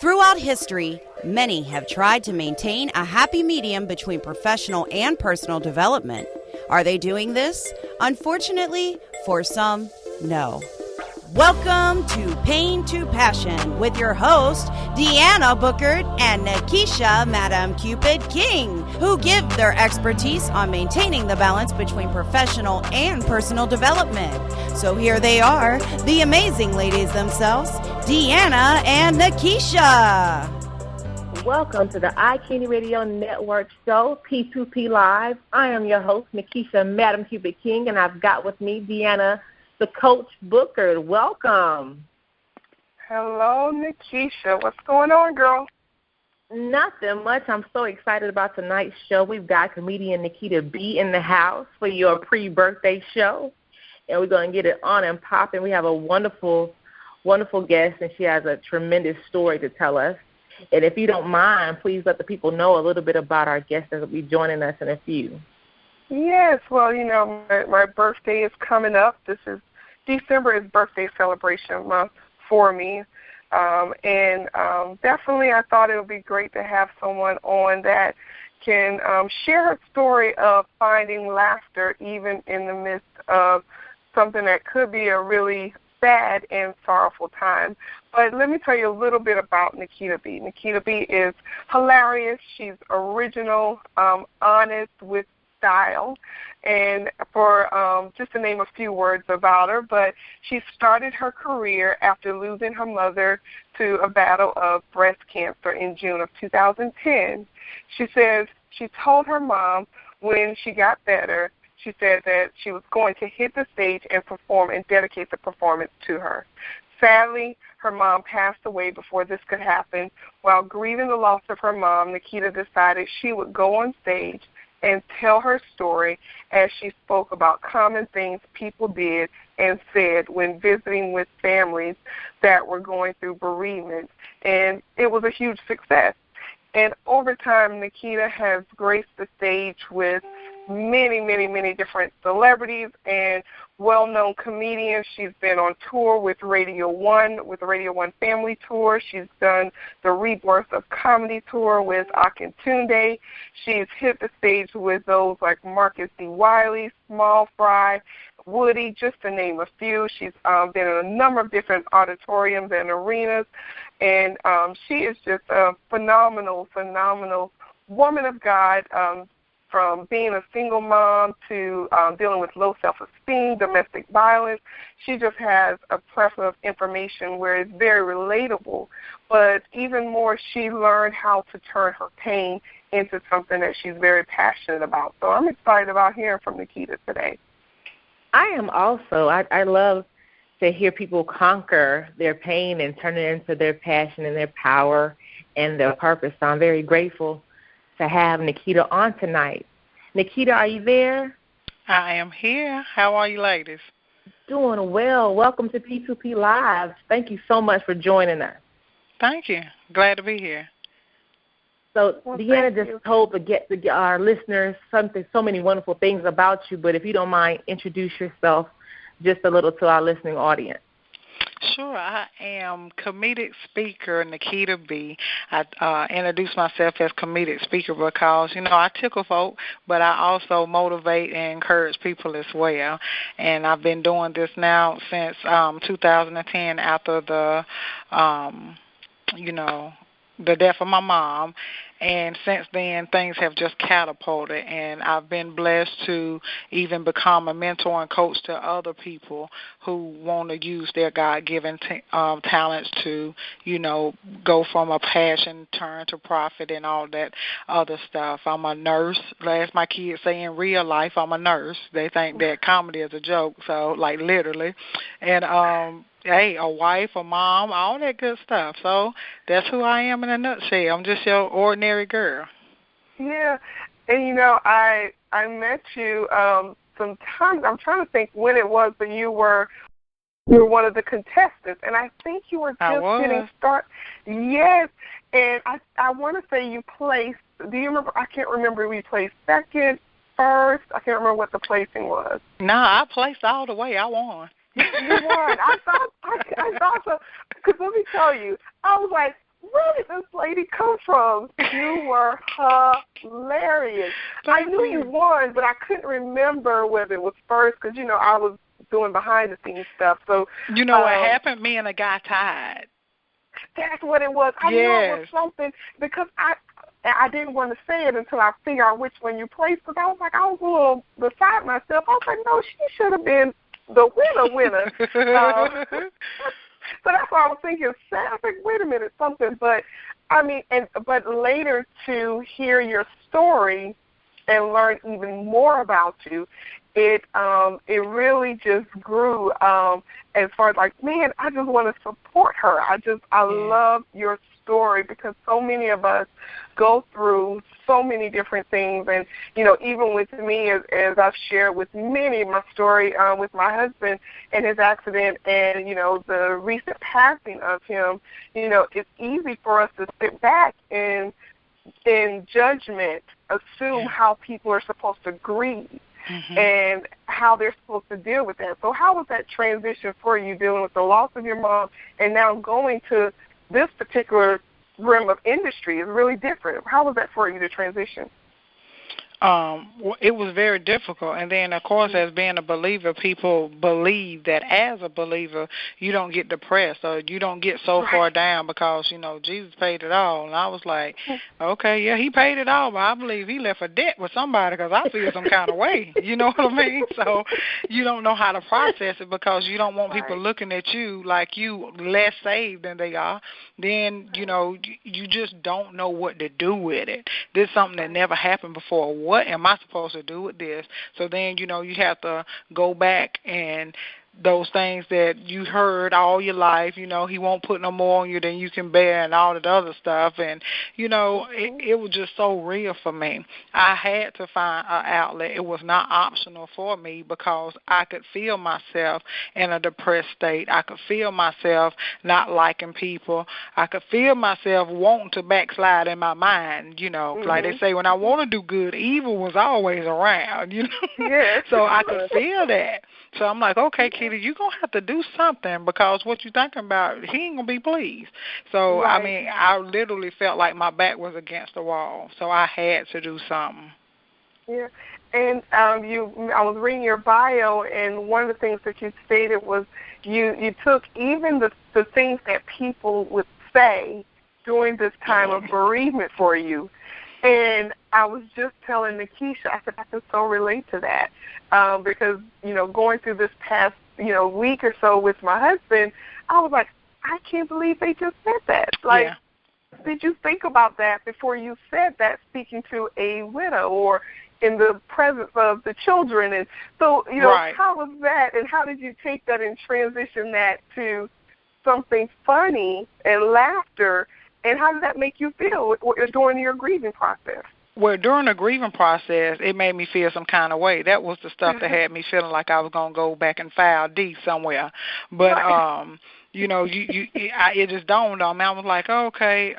Throughout history, many have tried to maintain a happy medium between professional and personal development. Are they doing this? Unfortunately, for some, no. Welcome to Pain to Passion with your host, DeAnna Bookert and Nakisha Madam Cupid King, who give their expertise on maintaining the balance between professional and personal development. So here they are, the amazing ladies themselves, DeAnna and Nakisha. Welcome to the iKenny Radio Network show, P2P Live. I am your host, Nakisha Madam Cupid King, and I've got with me DeAnna, the Coach Booker. Welcome. Hello, Nakisha. What's going on, girl? Nothing much. I'm so excited about tonight's show. We've got comedian Nikita B in the house for your pre-birthday show, and we're going to get it on and popping. We have a wonderful guest, and she has a tremendous story to tell us. And if you don't mind, please let the people know a little bit about our guest that will be joining us in a few. Yes, well, my birthday is coming up. December is birthday celebration month for me. Definitely I thought it would be great to have someone on that can share her story of finding laughter even in the midst of something that could be a really sad and sorrowful time. But let me tell you a little bit about Nikita B. Nikita B is hilarious. She's original, honest with style, and for just to name a few words about her, but she started her career after losing her mother to a battle of breast cancer in June of 2010. She says she told her mom when she got better, she said that she was going to hit the stage and perform and dedicate the performance to her. Sadly, her mom passed away before this could happen. While grieving the loss of her mom, Nikita decided she would go on stage and tell her story as she spoke about common things people did and said when visiting with families that were going through bereavement. And it was a huge success. And over time, Nikita has graced the stage with many different celebrities and well-known comedians. She's been on tour with Radio 1, with the Radio 1 Family Tour. She's done the Rebirth of Comedy Tour with Akintunde. She's hit the stage with those like Marcus D. Wiley, Small Fry, Woody, just to name a few. She's been in a number of different auditoriums and arenas, and she is just a phenomenal woman of God, from being a single mom to dealing with low self-esteem, domestic violence. She just has a plethora of information where it's very relatable, but even more, she learned how to turn her pain into something that she's very passionate about. So I'm excited about hearing from Nikita today. I am also. I love to hear people conquer their pain and turn it into their passion and their power and their purpose. So I'm very grateful to have Nikita on tonight. Nikita, are you there? I am here. How are you ladies? Doing well. Welcome to P2P Live. Thank you so much for joining us. Thank you. Glad to be here. So DeAnna just told our listeners so many wonderful things about you, but if you don't mind, introduce yourself just a little to our listening audience. Sure. I am comedic speaker Nikita B. I introduce myself as comedic speaker because, I tickle folk, but I also motivate and encourage people as well. And I've been doing this now since 2010 after the death of my mom. And since then, things have just catapulted, and I've been blessed to even become a mentor and coach to other people who want to use their God-given talents to, go from a passion turn to profit and all that other stuff. I'm a nurse. As my kids say in real life, I'm a nurse. They think that comedy is a joke, so, like, literally. And, a wife, a mom, all that good stuff. So that's who I am in a nutshell. I'm just your ordinary girl. Yeah, and I met you sometimes. I'm trying to think when it was, but you were one of the contestants, and I think you were just getting started. Yes, and I want to say you placed. Do you remember? I can't remember. We placed second, first. I can't remember what the placing was. No, I placed all the way. I won. You won. I thought so. Because let me tell you, I was like, where did this lady come from? You were hilarious. I knew you won, but I couldn't remember whether it was first because, you know, I was doing behind-the-scenes stuff. So you know what happened? Me and a guy tied. That's what it was. I knew it was something because I didn't want to say it until I figured out which one you placed. Because I was like, I was a little beside myself. I was like, no, she should have been the winner. So that's why I was thinking. I was like, wait a minute, something. But I mean, but later to hear your story and learn even more about you, it really just grew as far as like, man, I just want to support her. I love your story because so many of us go through so many different things. And, you know, even with me, as I've shared with many, my story with my husband and his accident and, you know, the recent passing of him, you know, it's easy for us to sit back and in judgment assume how people are supposed to grieve. Mm-hmm. And how they're supposed to deal with that. So how was that transition for you, dealing with the loss of your mom and now going to this particular realm of industry is really different? How was that for you to transition? It was very difficult. And then, of course, as being a believer, people believe that as a believer, you don't get depressed or you don't get so far down because, you know, Jesus paid it all. And I was like, okay, yeah, he paid it all, but I believe he left a debt with somebody because I feel some kind of way. You know what I mean? So you don't know how to process it because you don't want people looking at you like you less saved than they are. Then, you know, you just don't know what to do with it. This is something that never happened before. What am I supposed to do with this? So then, you know, you have to go back and those things that you heard all your life, you know, he won't put no more on you than you can bear and all that other stuff. And, you know, it was just so real for me. I had to find an outlet. It was not optional for me because I could feel myself in a depressed state. I could feel myself not liking people. I could feel myself wanting to backslide in my mind, you know. Like they say, when I want to do good, evil was always around, you know. Yes. So I could feel that. So I'm like, okay, Kitty, you're going to have to do something because what you're thinking about, he ain't going to be pleased. So, I mean, I literally felt like my back was against the wall. So I had to do something. Yeah. And I was reading your bio, and one of the things that you stated was you took even the things that people would say during this time of bereavement for you. And I was just telling Nakisha, I said, I can so relate to that because, you know, going through this past, you know, week or so with my husband, I was like, I can't believe they just said that. Like, did you think about that before you said that, speaking to a widow or in the presence of the children? And so, you know, how was that, and how did you take that and transition that to something funny and laughter? And how did that make you feel during your grieving process? Well, during the grieving process, it made me feel some kind of way. That was the stuff that had me feeling like I was going to go back and file D somewhere. But, you know, it just dawned on me. I was like, okay,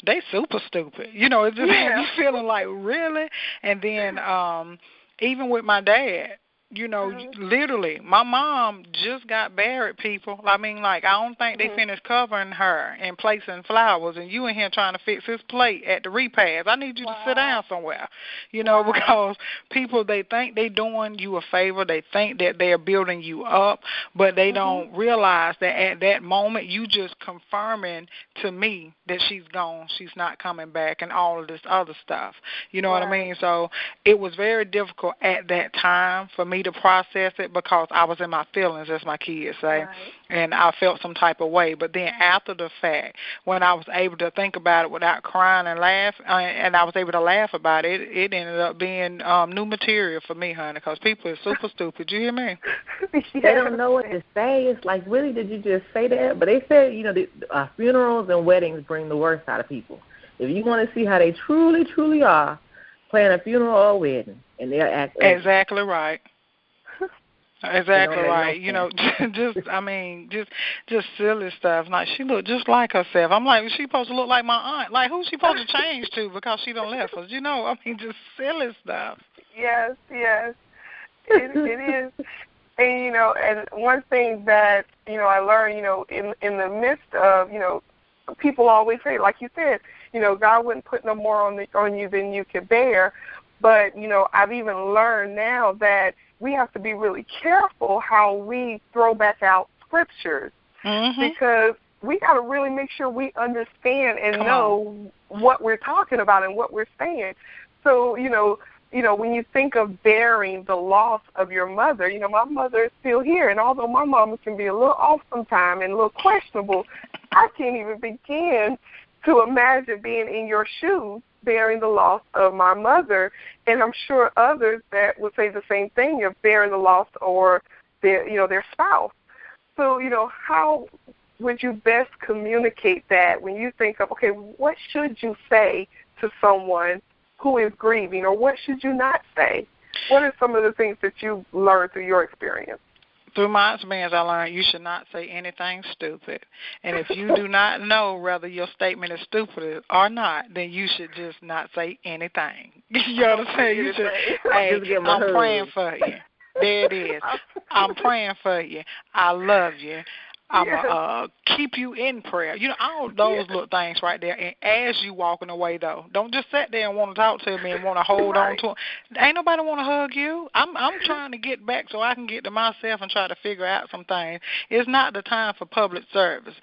they super stupid. You know, it just had me feeling like, really? And then even with my dad, you know, literally, my mom just got buried, people. I mean, like, I don't think they finished covering her and placing flowers, and you in here trying to fix his plate at the repast. I need you to sit down somewhere, you know, because people, they think they doing you a favor. They think that they're building you up, but they don't realize that at that moment, you just confirming to me that she's gone, she's not coming back, and all of this other stuff. You know what I mean? So it was very difficult at that time for me to process it because I was in my feelings, as my kids say, and I felt some type of way. But then after the fact, when I was able to think about it without crying and laugh, and I was able to laugh about it, it ended up being new material for me, honey, because people are super stupid. You hear me? They don't know what to say. It's like, really, did you just say that? But they said, you know, funerals and weddings bring the worst out of people. If you want to see how they truly, truly are, plan a funeral or a wedding, and they'll act exactly right. Exactly right. You know, just silly stuff. Like, she looked just like herself. I'm like, she supposed to look like my aunt. Like, who's she supposed to change to because she done left us? You know, I mean, just silly stuff. Yes, it is. And, you know, and one thing that, you know, I learned, you know, in the midst of, you know, people always say, like you said, God wouldn't put no more on you than you can bear. But, I've even learned now that we have to be really careful how we throw back out scriptures, because we got to really make sure we understand and know what we're talking about and what we're saying. So, when you think of bearing the loss of your mother, my mother is still here, and although my mama can be a little off sometimes and a little questionable, I can't even begin to imagine being in your shoes, bearing the loss of my mother, and I'm sure others that would say the same thing of bearing the loss or their spouse. So, how would you best communicate that when you think of, okay, what should you say to someone who is grieving, or what should you not say? What are some of the things that you learned through your experience? Through my experience, I learned you should not say anything stupid. And if you do not know whether your statement is stupid or not, then you should just not say anything. You understand? You should, hey, I'm praying for you. There it is. I'm praying for you. I love you. I'm going to keep you in prayer. All those little things right there. And as you walking away, though, don't just sit there and want to talk to me and want to hold on to him. Ain't nobody want to hug you. I'm trying to get back so I can get to myself and try to figure out some things. It's not the time for public service.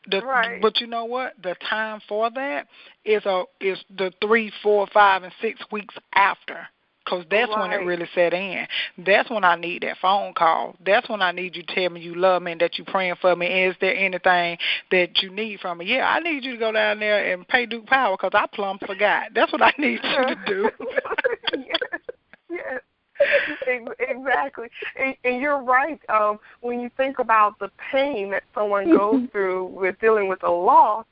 But you know what? The time for that is the 3, 4, 5, and 6 weeks after. Because that's when it really set in. That's when I need that phone call. That's when I need you to tell me you love me and that you're praying for me. Is there anything that you need from me? Yeah, I need you to go down there and pay Duke Power because I plumb forgot. That's what I need you to do. Yes. Exactly. And you're right. When you think about the pain that someone goes through with dealing with a loss,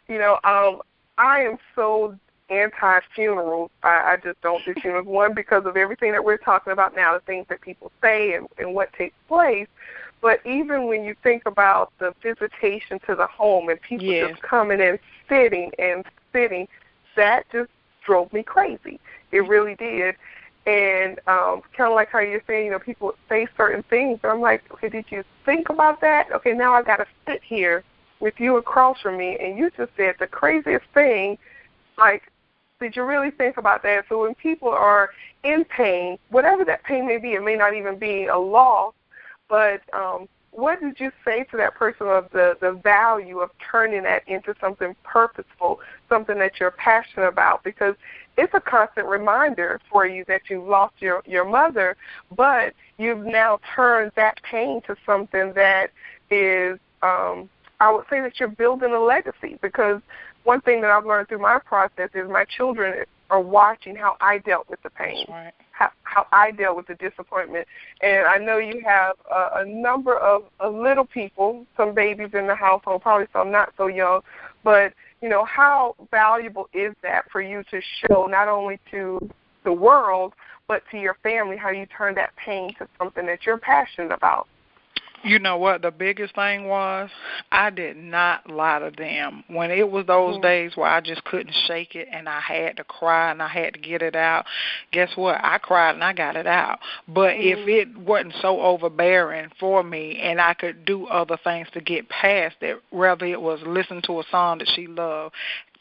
I am so anti-funerals. I just don't do funerals. One, because of everything that we're talking about now, the things that people say and what takes place. But even when you think about the visitation to the home and people just coming and sitting, that just drove me crazy. It really did. And kind of like how you're saying, people say certain things. And I'm like, okay, did you think about that? Okay, now I've got to sit here with you across from me, and you just said the craziest thing. Like, did you really think about that? So when people are in pain, whatever that pain may be, it may not even be a loss, but what did you say to that person of the value of turning that into something purposeful, something that you're passionate about? Because it's a constant reminder for you that you've lost your mother, but you've now turned that pain to something that is, I would say that you're building a legacy, because one thing that I've learned through my process is my children are watching how I dealt with the pain, how I dealt with the disappointment. And I know you have a number of little people, some babies in the household, probably some not so young, but, how valuable is that for you to show not only to the world, but to your family, how you turn that pain to something that you're passionate about? You know what the biggest thing was? I did not lie to them. When it was those days where I just couldn't shake it and I had to cry and I had to get it out, guess what? I cried and I got it out. But if it wasn't so overbearing for me and I could do other things to get past it, whether it was listen to a song that she loved,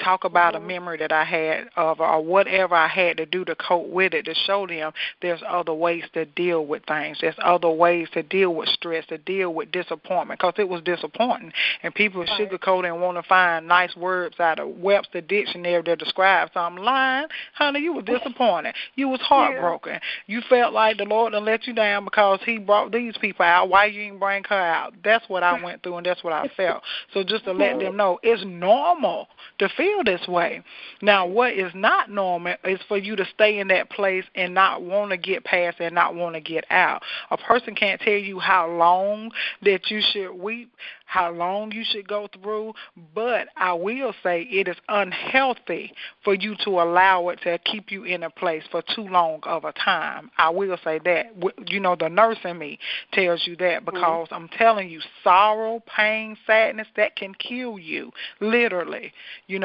talk about a memory that I had of, or whatever I had to do to cope with it, to show them there's other ways to deal with things. There's other ways to deal with stress, to deal with disappointment, because it was disappointing. And people sugarcoat and want to find nice words out of Webster Dictionary to describe something. Lying, honey, you were disappointed. You was heartbroken. Yeah. You felt like the Lord done let you down because he brought these people out. Why you didn't bring her out? That's what I went through, and that's what I felt. So just to let them know, it's normal to feel this way. Now, what is not normal is for you to stay in that place and not want to get past and not want to get out. A person can't tell you how long that you should weep, how long you should go through, but I will say it is unhealthy for you to allow it to keep you in a place for too long of a time. I will say that. The nurse in me tells you that, because I'm telling you, sorrow, pain, sadness, that can kill you, literally. You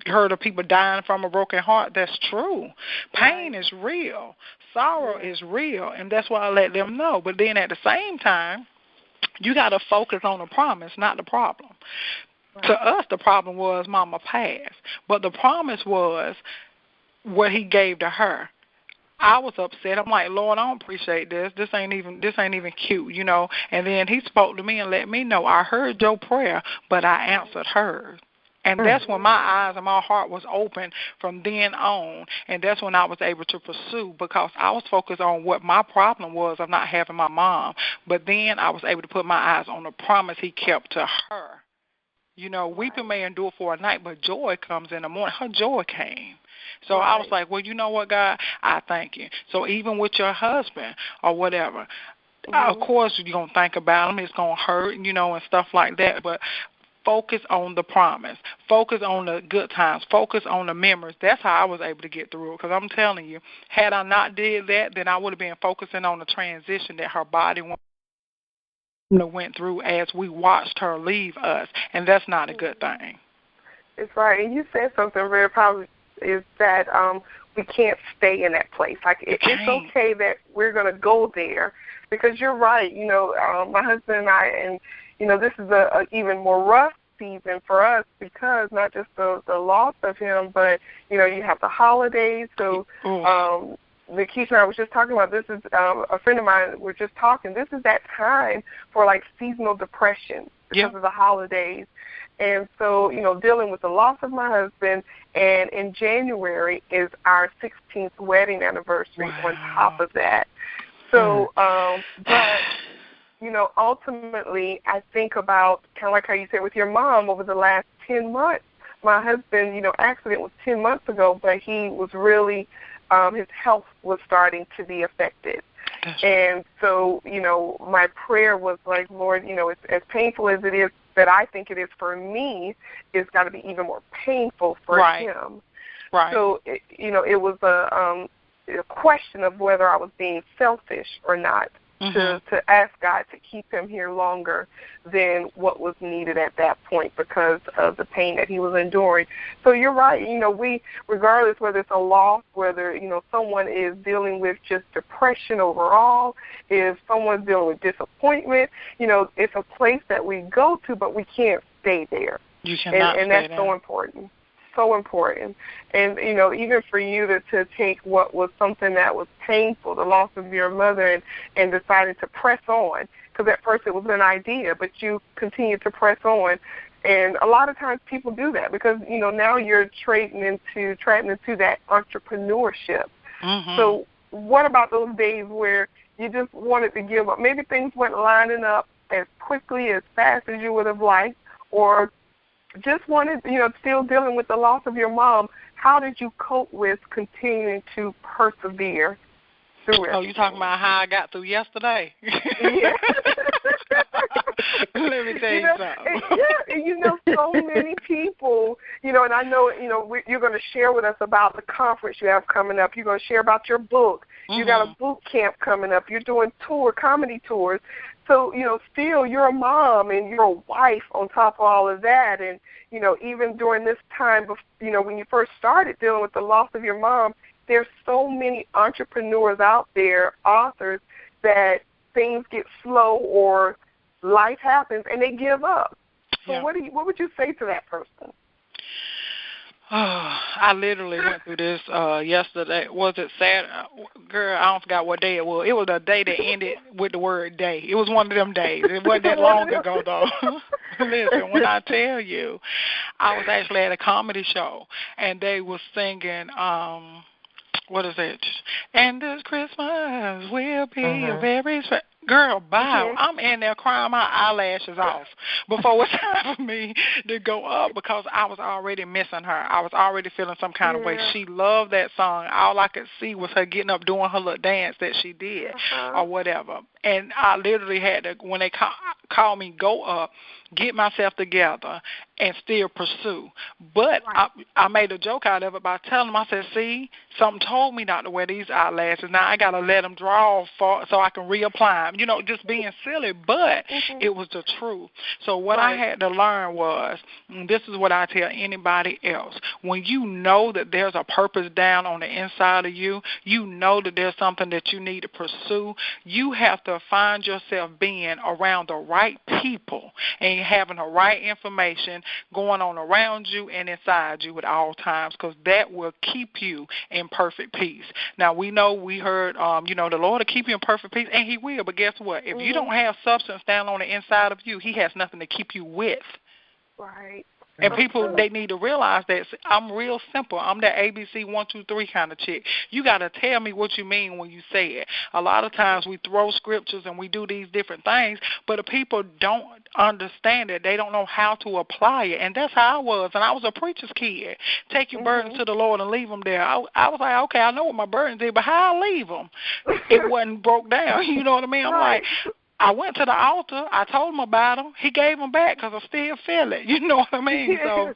heard of people dying from a broken heart. That's true. Pain is real. Sorrow is real, and that's why I let them know. But then at the same time, you got to focus on the promise, not the problem. To us, the problem was Mama passed, but the promise was what he gave to her. I was upset. I'm like, Lord, I don't appreciate this. This ain't even cute, you know. And then he spoke to me and let me know I heard your prayer, but I answered hers. And that's when my eyes and my heart was open from then on. And that's when I was able to pursue, because I was focused on what my problem was of not having my mom. But then I was able to put my eyes on the promise he kept to her. You know, weeping may endure for a night, but joy comes in the morning. Her joy came. So I was like, well, you know what, God, I thank you. So even with your husband or whatever, of course you're going to think about him. It's going to hurt, you know, and stuff like that. But focus on the promise. Focus on the good times. Focus on the memories. That's how I was able to get through it, because I'm telling you, had I not did that, then I would have been focusing on the transition that her body went through as we watched her leave us, and that's not a good thing. It's right. And you said something very powerful, is that we can't stay in that place. Like, it's okay that we're going to go there, because you're right. You know, my husband and I, and, you know, this is a even more rough season for us, because not just the loss of him, but, you know, you have the holidays. So Nakisha and I was just talking about this. Is a friend of mine, we're just talking. This is that time for, like, seasonal depression because of the holidays. And so, you know, dealing with the loss of my husband, and in January is our 16th wedding anniversary on top of that. So, but, you know, ultimately I think about kind of like how you said with your mom over the last 10 months. My husband, you know, accident was 10 months ago, but he was really, his health was starting to be affected. And so, you know, my prayer was like, Lord, you know, as painful as it is that I think it is for me, it's got to be even more painful for him. Right. So, you know, it was a question of whether I was being selfish or not, to ask God to keep him here longer than what was needed at that point because of the pain that he was enduring. So you're right. You know, we, regardless whether it's a loss, whether, you know, someone is dealing with just depression overall, if someone's dealing with disappointment, you know, it's a place that we go to, but we can't stay there. You cannot and that's so important. So important. And, you know, even for you to take what was something that was painful, the loss of your mother, and decided to press on, because at first it was an idea, but you continued to press on. And a lot of times people do that because, you know, now you're trapped into that entrepreneurship. So what about those days where you just wanted to give up? Maybe things weren't lining up as quickly, as fast as you would have liked, or just wanted, you know, still dealing with the loss of your mom. How did you cope with continuing to persevere through it? Oh, you talking about how I got through yesterday? Yeah. Let me tell you something. And you know, so many people, you know, and I know, you know, you're going to share with us about the conference you have coming up. You're going to share about your book. You got a boot camp coming up. You're doing comedy tours. So, you know, still you're a mom and you're a wife on top of all of that. And, you know, even during this time, you know, when you first started dealing with the loss of your mom, there's so many entrepreneurs out there, authors, that things get slow or life happens and they give up. So what would you say to that person? I literally went through this yesterday. Was it Saturday? Girl, I don't forget what day it was. It was a day that ended with the word day. It was one of them days. It wasn't that long ago, though. Listen, when I tell you, I was actually at a comedy show, and they were singing, what is it? And this Christmas will be a very special. Girl, bye. I'm in there crying my eyelashes off before it's time for me to go up because I was already missing her. I was already feeling some kind of way. She loved that song. All I could see was her getting up doing her little dance that she did or whatever. And I literally had to, when they called me, go up, get myself together, and still pursue. But I made a joke out of it by telling them, I said, see, something told me not to wear these eyelashes. Now I got to let them draw so I can reapply them. You know, just being silly, but it was the truth. So what I had to learn was, and this is what I tell anybody else, when you know that there's a purpose down on the inside of you, you know that there's something that you need to pursue, you have to to find yourself being around the right people and having the right information going on around you and inside you at all times, because that will keep you in perfect peace. Now, we heard, the Lord will keep you in perfect peace, and he will, but guess what? If you don't have substance down on the inside of you, he has nothing to keep you with. Right. And people, they need to realize that I'm real simple. I'm that ABC 1, 2, 3 kind of chick. You got to tell me what you mean when you say it. A lot of times we throw scriptures and we do these different things, but the people don't understand it. They don't know how to apply it. And that's how I was. And I was a preacher's kid. Take your burdens to the Lord and leave them there. I was like, okay, I know what my burdens is, but how I leave them? It wasn't broke down. You know what I mean? I'm like, I went to the altar. I told him about him. He gave them back because I still feel it. You know what I mean? So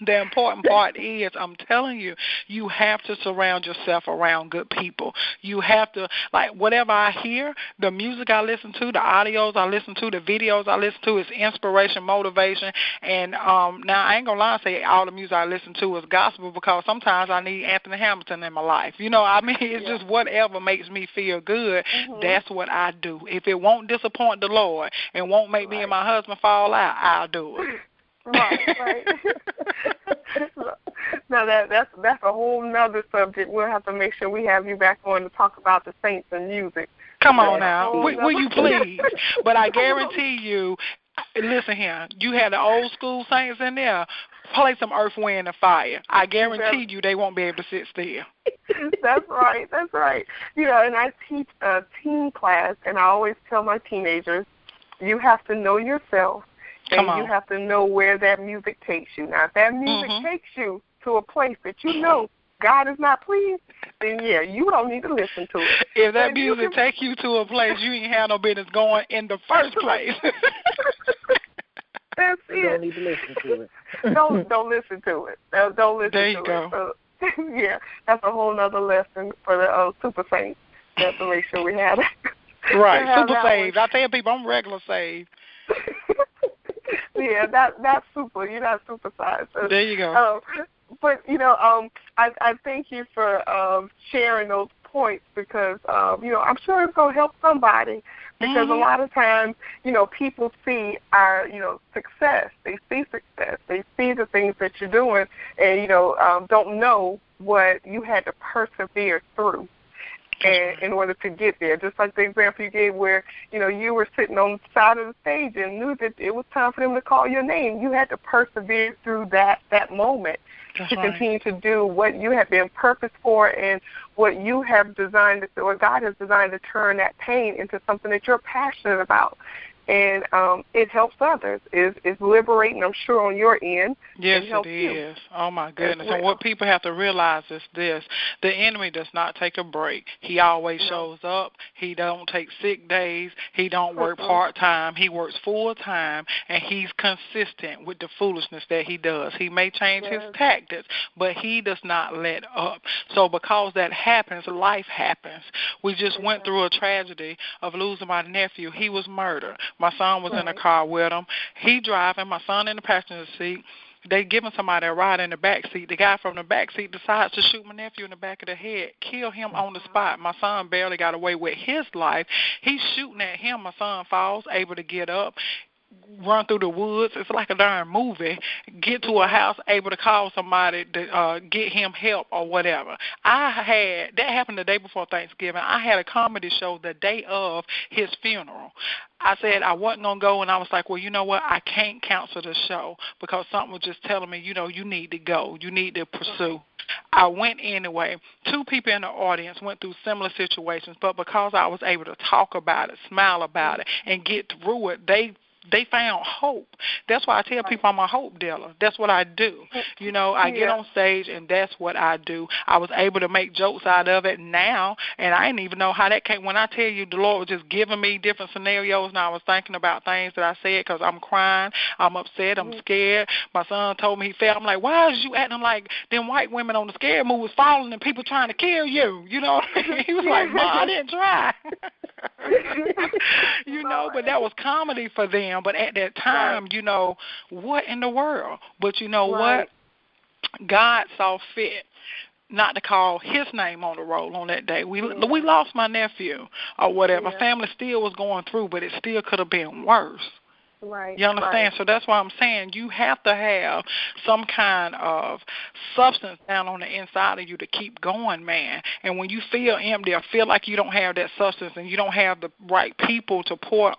the important part is, I'm telling you, you have to surround yourself around good people. You have to, like, whatever I hear, the music I listen to, the audios I listen to, the videos I listen to is inspiration, motivation. And now I ain't going to lie and say all the music I listen to is gospel, because sometimes I need Anthony Hamilton in my life. You know, I mean, it's just whatever makes me feel good, that's what I do. If it won't disappoint the Lord and won't make me and my husband fall out, I'll do it. Right. Now that's a whole nother subject. We'll have to make sure we have you back on to talk about the saints and music. Come on now, will you please? But I guarantee you, listen here, you had the old school saints in there. Play some Earth, Wind, and Fire. I guarantee you they won't be able to sit still. That's right. You know, and I teach a teen class, and I always tell my teenagers, you have to know yourself. And you have to know where that music takes you. Now, if that music takes you to a place that you know God is not pleased, then, you don't need to listen to it. If that music takes you to a place you ain't have no business going in the first place. That's it. You don't need to listen to it. Don't listen to it. Don't listen to it. There you go. So, that's a whole other lesson for the super saints. We have to make sure we have that. Right, super saved. I tell people I'm regular saved. That's super. You're not super sized. So, there you go. But I thank you for sharing those points, because I'm sure it's gonna help somebody. Because a lot of times, people see our success. They see success. They see the things that you're doing, and don't know what you had to persevere through. And in order to get there, just like the example you gave where, you were sitting on the side of the stage and knew that it was time for them to call your name. You had to persevere through that moment to continue to do what you have been purposed for and what you have designed, or God has designed to turn that pain into something that you're passionate about. And it helps others. It's liberating, I'm sure, on your end. Yes, it is. Oh, my goodness. And what people have to realize is this. The enemy does not take a break. He always shows up. He don't take sick days. He don't work part-time. He works full-time, and he's consistent with the foolishness that he does. He may change his tactics, but he does not let up. So because that happens, life happens. We just went through a tragedy of losing my nephew. He was murdered. My son was in the car with him. He driving, my son in the passenger seat. They giving somebody a ride in the back seat. The guy from the back seat decides to shoot my nephew in the back of the head, kill him on the spot. My son barely got away with his life. He's shooting at him. My son falls, able to get up, run through the woods. It's like a darn movie. Get to a house, able to call somebody to get him help or whatever. That happened the day before Thanksgiving. I had a comedy show the day of his funeral. I said I wasn't going to go, and I was like, well, you know what? I can't cancel the show because something was just telling me, you need to go. You need to pursue. I went anyway. 2 people in the audience went through similar situations, but because I was able to talk about it, smile about it, and get through it, they found hope. That's why I tell people I'm a hope dealer. That's what I do. I get on stage, and that's what I do. I was able to make jokes out of it now, and I didn't even know how that came. When I tell you the Lord was just giving me different scenarios, and I was thinking about things that I said because I'm crying, I'm upset, I'm scared. My son told me he fell. I'm like, why is you acting like them white women on the scary movie was falling and people trying to kill you? You know what I mean? He was like, Ma, I didn't try. But that was comedy for them. But at that time, what in the world? But you know what? God saw fit not to call his name on the roll on that day. We lost my nephew or whatever. Family still was going through, but it still could have been worse. Right. You understand? Right. So that's why I'm saying you have to have some kind of substance down on the inside of you to keep going, man. And when you feel empty or feel like you don't have that substance and you don't have the right people to pour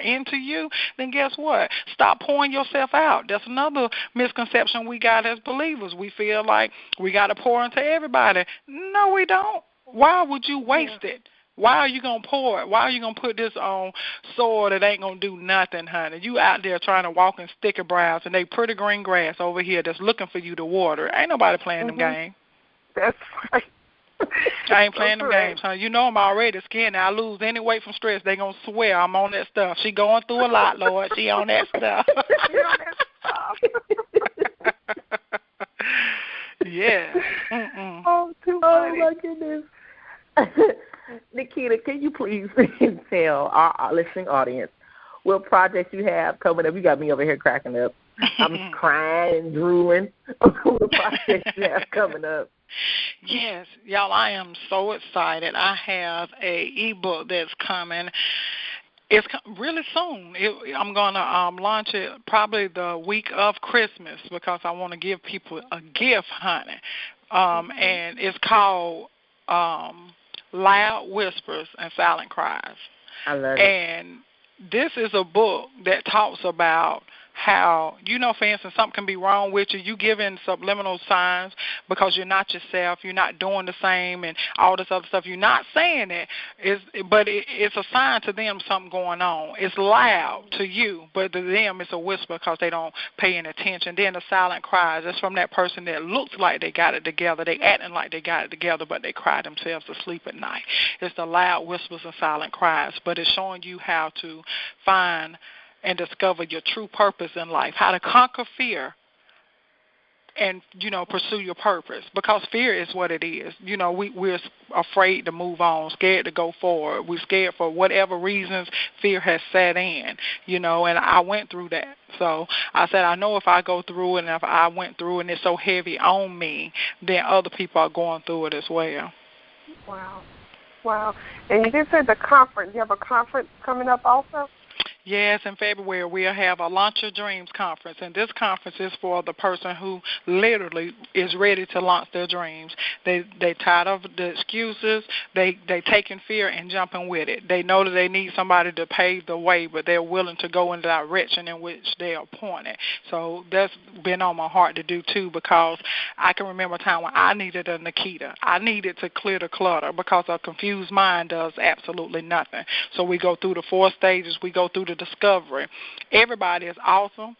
into you, then guess what? Stop pouring yourself out. That's another misconception we got as believers. We feel like we got to pour into everybody. No, we don't. Why would you waste it? Why are you going to pour it? Why are you going to put this on soil that ain't going to do nothing, honey? You out there trying to walk in sticky brows, and they pretty green grass over here that's looking for you to water. Ain't nobody playing them games. That's right. I ain't playing them games, huh? You know I'm already skinny. I lose any weight from stress. They going to swear I'm on that stuff. She going through a lot, Lord. She on that stuff. She on that stuff. Yeah. Oh, too funny. Oh, my goodness. Nikita, can you please tell our listening audience what projects you have coming up? You got me over here cracking up. I'm crying and drooling. What projects you have coming up? Yes, y'all, I am so excited. I have a ebook that's coming. It's really soon. I'm going to launch it probably the week of Christmas because I want to give people a gift, honey. And it's called Loud Whispers and Silent Cries. I love it. And this is a book that talks about how, for instance, something can be wrong with you. You giving subliminal signs because you're not yourself. You're not doing the same and all this other stuff. You're not saying it, but it's a sign to them something going on. It's loud to you, but to them it's a whisper because they don't pay any attention. Then the silent cries, it's from that person that looks like they got it together. They acting like they got it together, but they cry themselves to sleep at night. It's the loud whispers and silent cries, but it's showing you how to find and discover your true purpose in life, how to conquer fear and, pursue your purpose. Because fear is what it is. We're afraid to move on, scared to go forward. We're scared for whatever reasons fear has set in, and I went through that. So I said, I know if I go through it and if I went through it and it's so heavy on me, then other people are going through it as well. Wow. And you just said the conference. You have a conference coming up also? Yes, in February we'll have a Launch Your Dreams conference, and this conference is for the person who literally is ready to launch their dreams. They tired of the excuses. They taking fear and jumping with it. They know that they need somebody to pave the way, but they're willing to go in the direction in which they are pointed. So that's been on my heart to do too, because I can remember a time when I needed a Nikita. I needed to clear the clutter because a confused mind does absolutely nothing. So we go through the 4 stages. We go through the discovery. Everybody is awesome.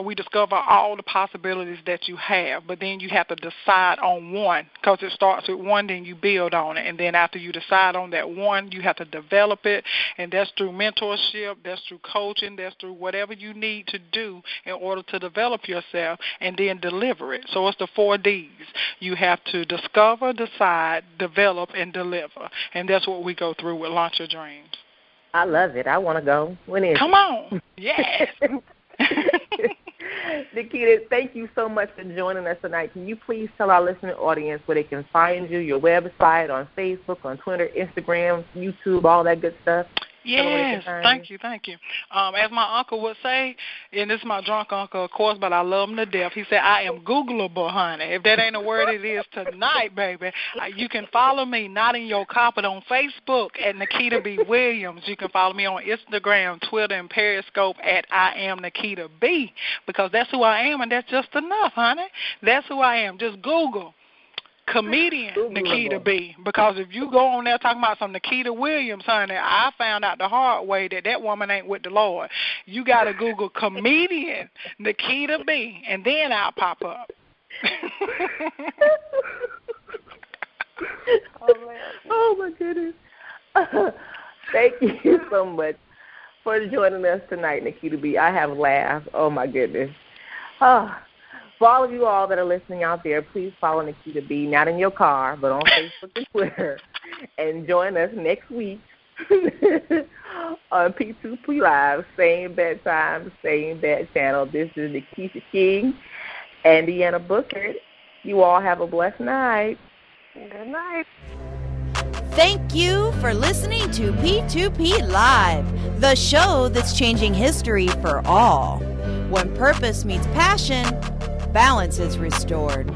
We discover all the possibilities that you have, but then you have to decide on one, because it starts with one, then you build on it, and then after you decide on that one, you have to develop it, and that's through mentorship, that's through coaching, that's through whatever you need to do in order to develop yourself and then deliver it. So it's the 4 Ds. You have to discover, decide, develop, and deliver, and that's what we go through with Launch Your Dreams. I love it. I want to go. When is Come on. Yes. Nikita, thank you so much for joining us tonight. Can you please tell our listening audience where they can find you, your website, on Facebook, on Twitter, Instagram, YouTube, all that good stuff? Yes, thank you. As my uncle would say, and this is my drunk uncle, of course, but I love him to death. He said, I am Googleable, honey. If that ain't a word, it is tonight, baby. You can follow me, not in your car, but on Facebook at Nikita B Williams. You can follow me on Instagram, Twitter, and Periscope at I am Nikita B, because that's who I am, and that's just enough, honey. That's who I am. Just Google comedian Nikita B, because if you go on there talking about some Nikita Williams, honey, I found out the hard way that woman ain't with the Lord. You got to Google comedian Nikita B, and then I'll pop up. Oh, my goodness. Thank you so much for joining us tonight, Nikita B. I have laughed. Oh, my goodness. For all of you all that are listening out there, please follow Nikita B, not in your car, but on Facebook and Twitter, and join us next week on P2P Live, same bad time, same bad channel. This is Nakisha King and DeAnna Booker. You all have a blessed night. Good night. Thank you for listening to P2P Live, the show that's changing history for all. When purpose meets passion, balance is restored.